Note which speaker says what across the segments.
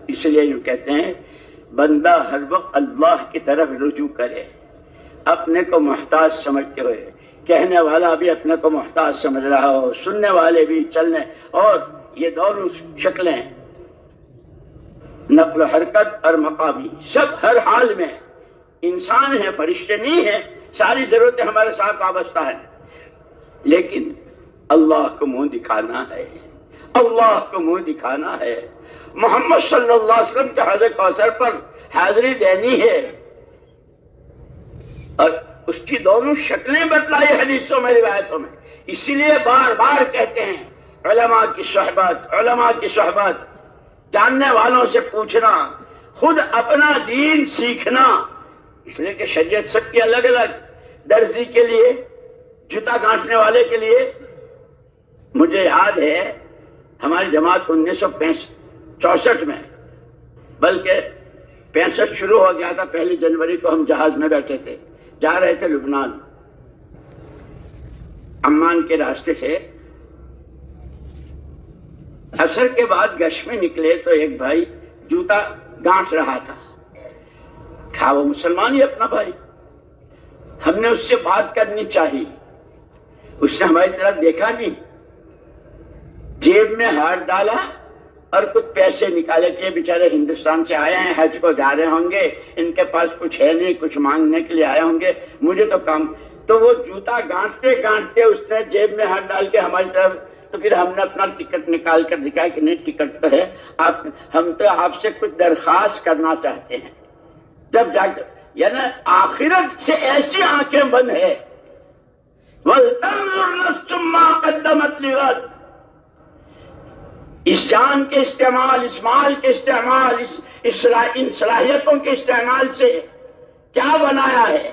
Speaker 1: اس لیے یوں کہتے ہیں بندہ ہر وقت اللہ کی طرف رجوع کرے، اپنے کو محتاج سمجھتے ہوئے، کہنے والا بھی اپنے کو محتاج سمجھ رہا ہو، سننے والے بھی، چلنے، اور یہ دونوں شکلیں نقل و حرکت اور مقامی سب ہر حال میں انسان ہیں، فرشتے نہیں ہیں، ساری ضرورتیں ہمارے ساتھ وابستہ ہیں، لیکن اللہ کو منہ دکھانا ہے، اللہ کو منہ دکھانا ہے، محمد صلی اللہ علیہ وسلم کے حوض کوثر پر حاضری دینی ہے، اور اس کی دونوں شکلیں بتلائی حدیثوں میں، روایتوں میں۔ اسی لیے بار بار کہتے ہیں علماء کی صحبت، علماء کی صحبت، جاننے والوں سے پوچھنا، خود اپنا دین سیکھنا، اس لیے کہ شریعت سب کی الگ الگ، درزی کے لیے، جوتا گانٹنے والے کے لیے۔ مجھے یاد ہے ہماری جماعت 1964 میں، بلکہ 65 شروع ہو گیا تھا، 1 جنوری کو ہم جہاز میں بیٹھے تھے، جا رہے تھے لبنان، عمان کے راستے سے۔ عصر کے بعد گشت میں نکلے تو ایک بھائی جوتا گانٹ رہا تھا وہ مسلمان ہی اپنا بھائی، ہم نے اس سے بات کرنی چاہی، اس نے ہماری طرف دیکھا نہیں، جیب میں ہاتھ ڈالا اور کچھ پیسے نکالے کہ بیچارے ہندوستان سے آئے ہیں، حج کو جا رہے ہوں گے، ان کے پاس کچھ ہے نہیں، کچھ مانگنے کے لیے آئے ہوں گے، مجھے تو کام۔ تو وہ جوتا گانٹتے گانٹتے اس نے جیب میں ہاتھ ڈال کے ہماری طرف، تو پھر ہم نے اپنا ٹکٹ نکال کر دکھایا کہ نہیں ٹکٹ تو ہے، ہم تو آپ سے کچھ درخواست کرنا چاہتے ہیں۔ جب جا کر یعنی آخرت سے ایسی آنکھیں بند ہے، وَلْتَنْظُرْ نَفْسٌ مَّا قَدَّمَتْ لِغَدٍ، اس جان کے استعمال، اس مال کے استعمال، ان صلاحیتوں کے استعمال سے کیا بنایا ہے۔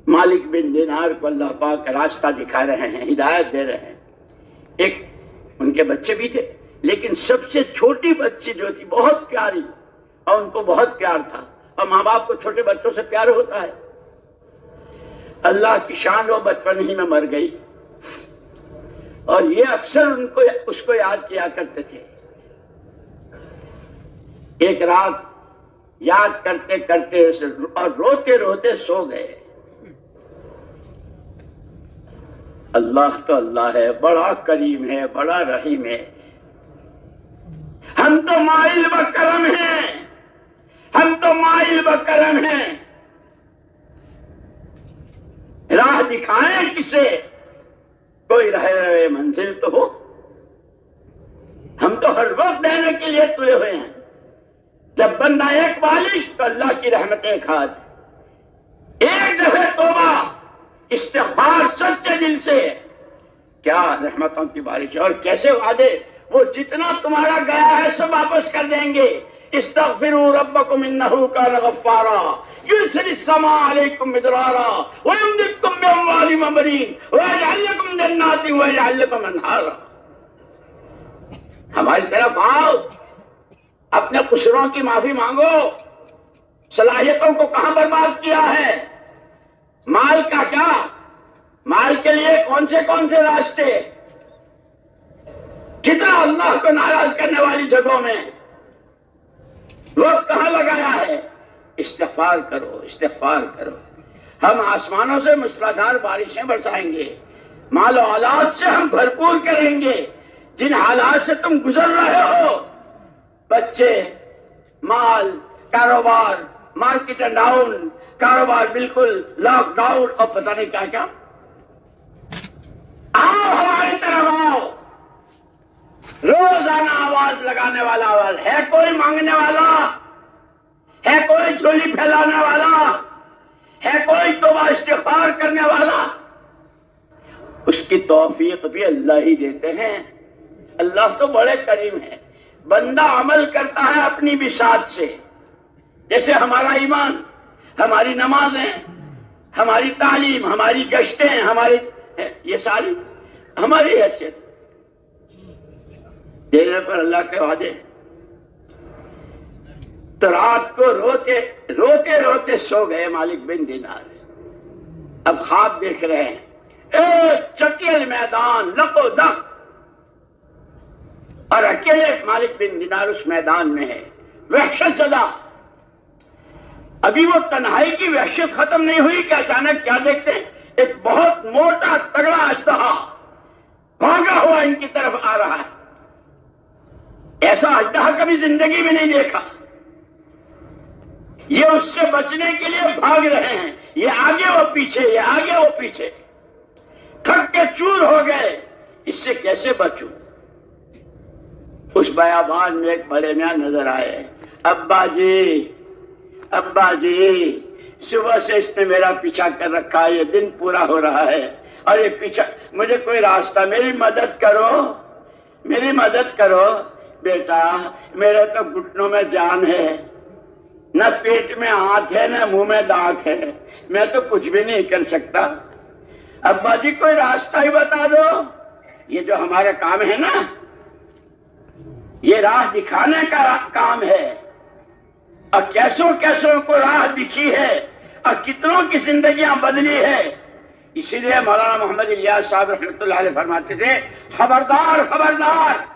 Speaker 1: مالک بن دینار کو اللہ پاک راستہ دکھا رہے ہیں، ہدایت دے رہے ہیں۔ ایک ان کے بچے بھی تھے، لیکن سب سے چھوٹی بچی جو تھی بہت پیاری، اور ان کو بہت پیار تھا، اور ماں باپ کو چھوٹے بچوں سے پیار ہوتا ہے۔ اللہ کی شان، وہ بچپن ہی میں مر گئی، اور یہ اکثر اس کو یاد کیا کرتے تھے۔ ایک رات یاد کرتے کرتے اور روتے روتے سو گئے۔ اللہ تو اللہ ہے، بڑا کریم ہے، بڑا رحیم ہے، ہم تو مائل بکرم ہیں، ہم تو مائل بکرم ہیں، راہ دکھائیں کسے، کوئی رہ رہے منزل تو ہو، ہم تو ہر وقت دینے کے لیے تلے ہوئے ہیں۔ جب بندہ ایک بالش تو اللہ کی رحمت ایک ہاتھ، ایک دفعہ توبہ استغفار سچے دل سے، کیا رحمتوں کی بارش، اور کیسے وعدے، وہ جتنا تمہارا گیا ہے سب واپس کر دیں گے۔ استغفروا ربکم انہ کان غفارا یرسل السماء علیکم مدرارا ویمددکم باموال وبنین ویجعل لکم جنات ویجعل لکم انہارا۔ ہماری طرف آؤ، اپنے قصوروں کی معافی مانگو، صلاحیتوں کو کہاں برباد کیا ہے، مال کا کیا، مال کے لیے کون سے راستے، کتنا اللہ کو ناراض کرنے والی جگہوں میں وقت کہاں لگایا ہے۔ استغفار کرو، استغفار کرو، ہم آسمانوں سے موسلادھار بارشیں برسائیں گے، مال و اولاد سے ہم بھرپور کریں گے۔ جن حالات سے تم گزر رہے ہو، بچے، مال، کاروبار، مارکیٹ ڈاؤن، کاروبار بالکل لاک ڈاؤن، اور پتہ نہیں کیا کیا، آؤ ہماری طرف آؤ، روزانہ آواز لگانے والا آواز ہے، کوئی مانگنے والا ہے، کوئی جھولی پھیلانے والا ہے، کوئی توبہ استغفار کرنے والا، اس کی توفیق بھی اللہ ہی دیتے ہیں۔ اللہ تو بڑے کریم ہے، بندہ عمل کرتا ہے اپنی بساط سے، جیسے ہمارا ایمان، ہماری نمازیں، ہماری تعلیم، ہماری گشتیں، ہماری یہ ساری ہماری حیثیت دینے پر اللہ کے وعدے۔ تو رات کو روتے روتے سو گئے مالک بن دینار۔ اب خواب دیکھ رہے ہیں، ایک چکیل میدان، لق و دق، اور اکیلے مالک بن دینار اس میدان میں ہے، وحشت زدہ۔ ابھی وہ تنہائی کی وحشت ختم نہیں ہوئی کہ اچانک کیا دیکھتے ہیں؟ ایک بہت موٹا تگڑا اژدہا بھاگا ہوا ان کی طرف آ رہا ہے۔ ایسا اژدہا کبھی زندگی میں نہیں دیکھا۔ یہ اس سے بچنے کے لیے بھاگ رہے ہیں، یہ آگے وہ پیچھے، یہ آگے وہ پیچھے، تھک کے چور ہو گئے۔ اس سے کیسے بچوں؟ اس بیابان میں ایک بڑے میاں نظر آئے۔ ابا جی، ابا جی، صبح سے اس نے میرا پیچھا کر رکھا ہے، یہ دن پورا ہو رہا ہے اور یہ پیچھا، مجھے کوئی راستہ، میری مدد کرو، میری مدد کرو۔ بیٹا میرے تو گھٹنوں میں جان ہے، نہ پیٹ میں ہاتھ ہے، نہ منہ میں دانت ہے، میں تو کچھ بھی نہیں کر سکتا۔ ابا جی کوئی راستہ ہی بتا دو۔ یہ جو ہمارا کام ہے نا، یہ راہ دکھانے کا کام ہے، اور کیسوں کیسوں کو راہ دکھی ہے اور کتنوں کی زندگیاں بدلی ہے۔ اسی لیے مولانا محمد الیاس صاحب رحمۃ اللہ علیہ فرماتے تھے، خبردار خبردار،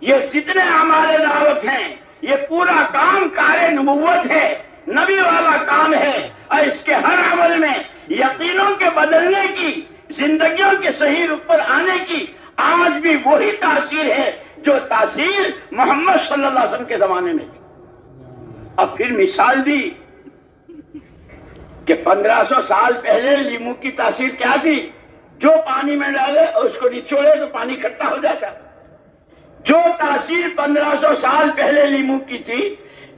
Speaker 1: یہ جتنے اعمال دعوت ہیں یہ پورا کام کار نبوت ہے، نبی والا کام ہے، اور اس کے ہر عمل میں یقینوں کے بدلنے کی، زندگیوں کے صحیح رخ پر آنے کی آج بھی وہی تاثیر ہے جو تاثیر محمد صلی اللہ علیہ وسلم کے زمانے میں تھی۔ اور پھر مثال دی کہ 1500 سال پہلے لیمو کی تاثیر کیا تھی؟ جو پانی میں ڈالے اور اس کو نچوڑے تو پانی کھٹا ہو جاتا۔ جو تاثیر 1500 سال پہلے لیمو کی تھی،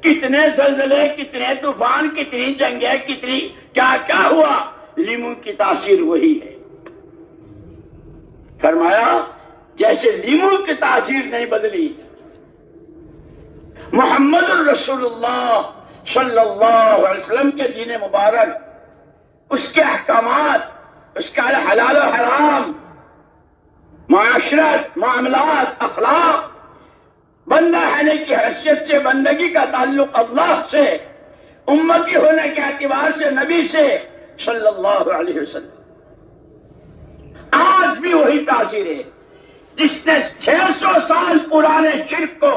Speaker 1: کتنے زلزلے، کتنے طوفان، کتنی جنگیں، کتنی کیا کیا ہوا، لیمو کی تاثیر وہی ہے۔ فرمایا جیسے لیمو کی تاثیر نہیں بدلی، محمد الرسول اللہ صلی اللہ علیہ وسلم کے دین مبارک، اس کے احکامات، اس کا حلال و حرام، معاشرت، معاملات، اخلاق، بندہ ہونے کی حیثیت سے، بندگی کا تعلق اللہ سے، امتی ہونے کے اعتبار سے نبی سے صلی اللہ علیہ وسلم، آج بھی وہی تاثیر ہے۔ جس نے 600 سال پرانے شرک کو،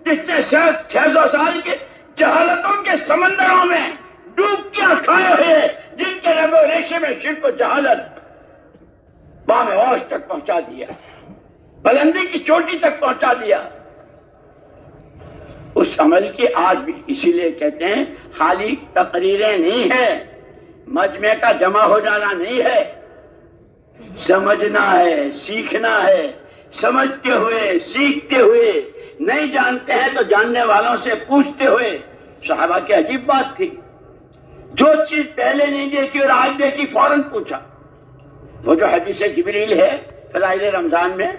Speaker 1: جس نے 600 سال کے جہالتوں کے سمندروں میں ڈوبکیاں کھائے ہوئے، جن کے رگ و ریشے میں شرک و جہالت بام عوش تک پہنچا دیا، بلندی کی چوٹی تک پہنچا دیا، اس عمل کی آج بھی، اسی لیے کہتے ہیں خالی تقریریں نہیں ہے، مجمع کا جمع ہو جانا نہیں ہے، سمجھنا ہے، سیکھنا ہے، سمجھتے ہوئے، سیکھتے ہوئے، نہیں جانتے ہیں تو جاننے والوں سے پوچھتے ہوئے۔ صحابہ کی عجیب بات تھی، جو چیز پہلے نہیں دیکھی اور آج دیکھی فوراً پوچھا۔ وہ جو حدیث جبریل ہے فضائل رمضان میں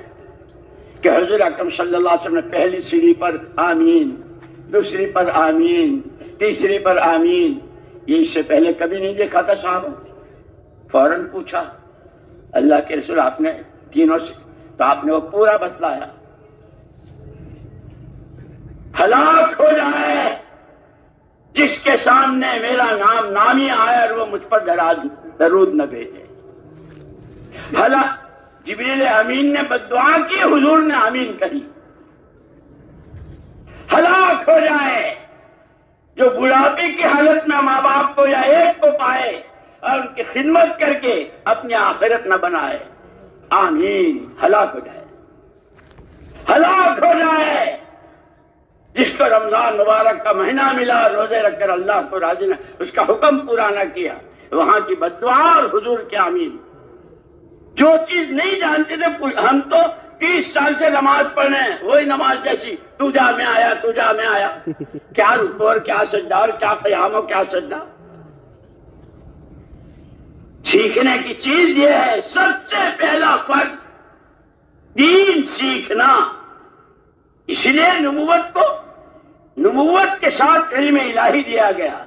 Speaker 1: کہ حضور اکرم صلی اللہ علیہ وسلم نے پہلی سیڑھی پر آمین، دوسری پر آمین، تیسری پر آمین، یہ اس سے پہلے کبھی نہیں دیکھا تھا صحابہ۔ فوراً پوچھا اللہ کے رسول آپ نے تینوں سے، تو آپ نے وہ پورا بتلایا۔ ہلاک ہو جائے جس کے سامنے میرا نام نامی آیا اور وہ مجھ پر درود نہ بھیجے۔ جبریل امین نے بددعا کی، حضور نے آمین کہی۔ ہلاک ہو جائے جو بڑھاپے کی حالت میں ماں باپ کو یا ایک کو پائے اور ان کی خدمت کر کے اپنی آخرت نہ بنائے، آمین۔ ہلاک ہو جائے، ہلاک ہو جائے جس کو رمضان مبارک کا مہینہ ملا، روزے رکھ کر اللہ کو راضی نہ، اس کا حکم پورا نہ کیا، وہاں کی بددعا اور حضور کے آمین۔ جو چیز نہیں جانتے تھے، ہم تو 30 سال سے نماز پڑھنے ہیں، وہی نماز جیسی، تو جا میں آیا، تو جا میں آیا، کیا رکوع اور کیا سجدہ اور کیا قیام اور کیا سجدہ۔ سیکھنے کی چیز یہ ہے، سب سے پہلا فرض دین سیکھنا۔ اس لیے نبوت کو، نبوت کے ساتھ علم الہی دیا گیا،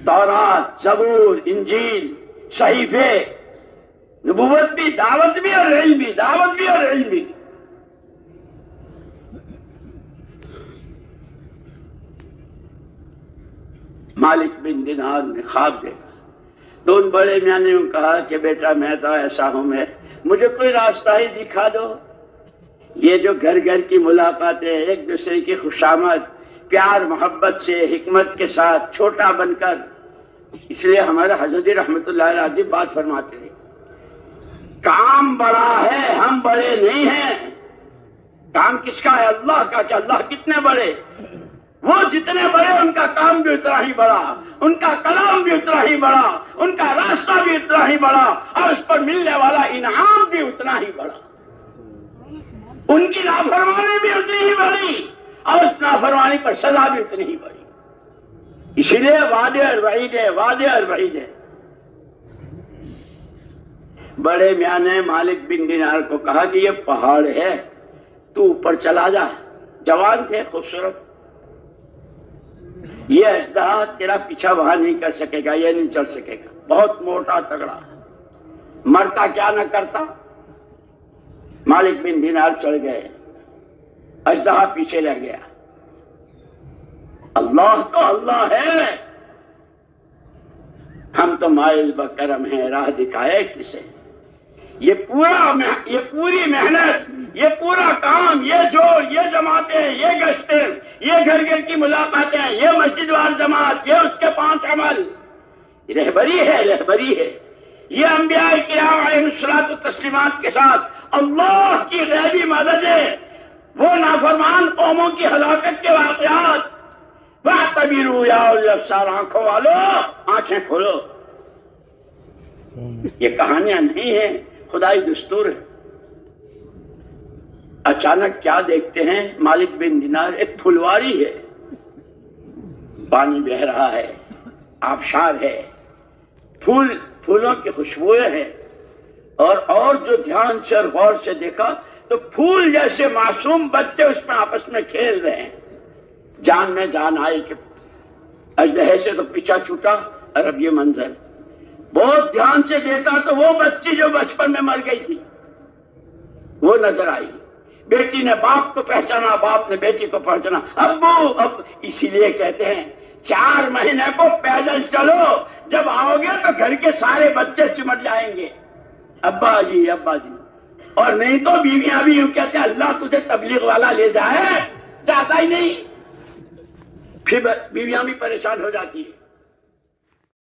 Speaker 1: تورات، زبور، انجیل، صحیفے، نبوت بھی، دعوت بھی اور علم بھی، دعوت بھی اور علم بھی۔ مالک بن دینار نے خواب دیکھا، تو ان بڑے میاں نے کہا کہ بیٹا میں تو ایسا ہوں، مجھے کوئی راستہ ہی دکھا دو۔ یہ جو گھر گھر کی ملاقاتیں، ایک دوسرے کی خوشامد، پیار محبت سے، حکمت کے ساتھ، چھوٹا بن کر، اس لیے ہمارے حضرت رحمت اللہ علیہ بات فرماتے ہیں، کام بڑا ہے، ہم بڑے نہیں ہیں۔ کام کس کا ہے؟ اللہ کا۔ کہ اللہ کتنے بڑے؟ وہ جتنے بڑے ان کا کام بھی اتنا ہی بڑا، ان کا کلام بھی اتنا ہی بڑا، ان کا راستہ بھی اتنا ہی بڑا، اور اس پر ملنے والا انعام بھی اتنا ہی بڑا۔ ان کی نافرمانی بھی اتنی ہی بڑی، اور اس نافرمانی پر سزا بھی اتنی ہی بڑی۔ اسی لیے وعدے اور وعید ہے، وعدے اور وعید ہے۔ بڑے میاں نے مالک بن دینار کو کہا کہ یہ پہاڑ ہے، تو اوپر چلا جا۔ جوان تھے، خوبصورت۔ یہ اژدہا تیرا پیچھا وہاں نہیں کر سکے گا، یہ نہیں چڑھ سکے گا، بہت موٹا تگڑا، مرتا کیا نہ کرتا۔ مالک بن دینار چڑھ گئے، اژدہا پیچھے رہ گیا۔ اللہ تو اللہ ہے، ہم تو مائل بکرم ہیں، راہ دکھائے کسے۔ یہ پوری محنت، یہ پورا کام، یہ جوڑ، یہ جماعتیں، یہ گشتیں، یہ گھر گھر کی ملاقاتیں، یہ مسجد وار جماعت، یہ اس کے 5 عمل، رہبری ہے، رہبری ہے۔ یہ انبیاء کرام علیہ الصلوۃ والتسلیمات کے ساتھ اللہ کی غیبی مدد ہے۔ وہ نافرمان قوموں کی ہلاکت کے واقعات، وَاعْتَبِرُوا يَا أُولِي الْأَبْصَارِ، آنکھوں والو آنکھیں کھولو۔ یہ کہانیاں نہیں ہیں، خدائی دستور ہے۔ اچانک کیا دیکھتے ہیں؟ مالک بن دینار، ایک پھلواری ہے، پانی بہ رہا ہے، آبشار ہے، پھولوں کی خوشبوئیں ہیں، اور جو دھیان سے اور غور سے دیکھا تو پھول جیسے معصوم بچے اس میں آپس میں کھیل رہے ہیں۔ جان میں جان آئی کہ اژدہے سے تو پیچھا چھوٹا، اور اب یہ منظر۔ بہت دھیان سے دیکھا تو وہ بچی جو بچپن میں مر گئی تھی وہ نظر آئی۔ بیٹی نے باپ کو پہچانا، باپ نے بیٹی کو پہچانا، ابو اب۔ اسی لیے کہتے ہیں 4 مہینے کو پیدل چلو، جب آؤ گے تو گھر کے سارے بچے چمٹ جائیں گے، ابا جی ابا جی۔ اور نہیں تو بیویاں بھی یوں کہتے ہیں، اللہ تجھے تبلیغ والا لے جائے، جاتا ہی نہیں، پھر بیویاں بھی پریشان ہو جاتی ہیں۔